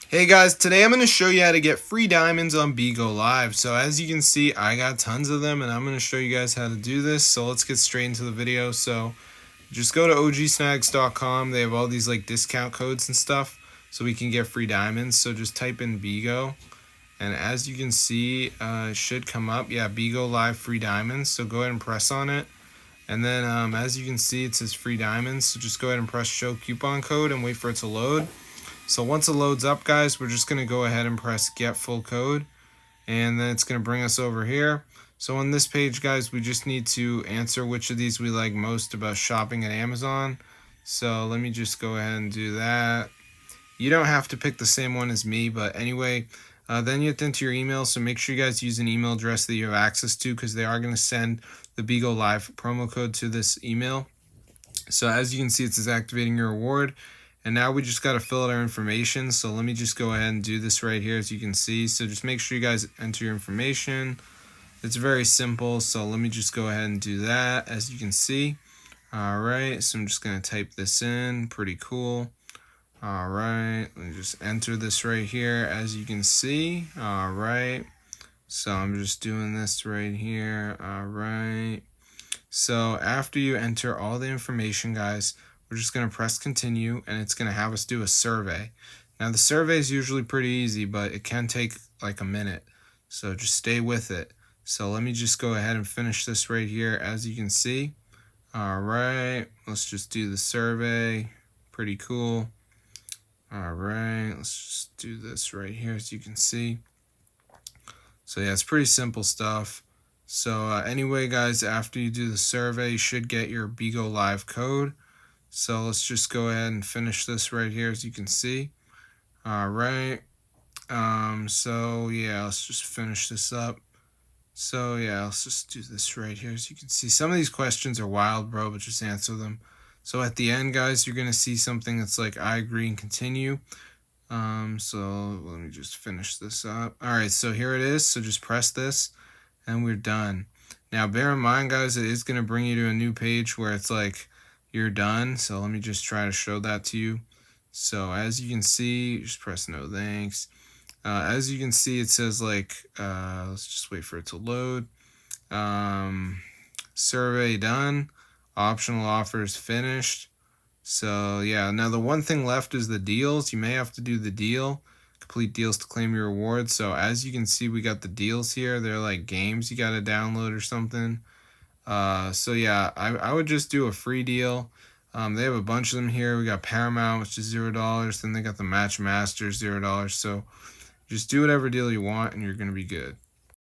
Hey guys, today I'm going to show you how to get free diamonds on Bigo Live. So as you can see, I got tons of them and I'm going to show you guys how to do this. So let's get straight into the video. So just go to ogsnags.com. They have all these like discount codes and stuff so we can get free diamonds. So just type in Bigo and as you can see, it should come up. Yeah, Bigo Live free diamonds. So go ahead and press on it. And then as you can see, it says free diamonds. So just go ahead and press show coupon code and wait for it to load. So once it loads up, guys, we're just going to go ahead and press get full code. And then it's going to bring us over here. So on this page, guys, we just need to answer which of these we like most about shopping at Amazon. So let me just go ahead and do that. You don't have to pick the same one as me, but anyway, then you have to enter your email. So make sure you guys use an email address that you have access to because they are going to send the Bigo Live promo code to this email. So as you can see, it says activating your reward. And now we just got to fill out our information. So let me just go ahead and do this right here as you can see. So just make sure you guys enter your information. It's very simple. So let me just go ahead and do that as you can see. All right. So I'm just going to type this in. Pretty cool. All right. Let me just enter this right here as you can see. All right. So I'm just doing this right here. All right. So after you enter all the information, guys, we're just going to press continue and it's going to have us do a survey. Now the survey is usually pretty easy, but it can take like a minute. So just stay with it. So let me just go ahead and finish this right here as you can see. All right, let's just do the survey. Pretty cool. All right, let's just do this right here as you can see. So yeah, it's pretty simple stuff. So anyway, guys, after you do the survey, you should get your Bigo Live code. So let's just go ahead and finish this right here as you can see. All right. So yeah, let's just finish this up. So yeah, let's just do this right here as you can see. Some of these questions are wild, bro, but just answer them. So at the end, guys, you're going to see something that's like, I agree and continue. So let me just finish this up. All right, so here it is. So just press this and we're done. Now, bear in mind, guys, it is going to bring you to a new page where it's like, you're done. So let me just try to show that to you. So as you can see, just press no thanks. As you can see, it says like, let's just wait for it to load. Survey done. Optional offers finished. So yeah, now the one thing left is the deals. You may have to do the deal. Complete deals to claim your rewards. So as you can see, we got the deals here. They're like games you got to download or something. So yeah, I would just do a free deal. They have a bunch of them here. We got Paramount, which is $0. Then they got the Match Masters, $0. So just do whatever deal you want and you're going to be good.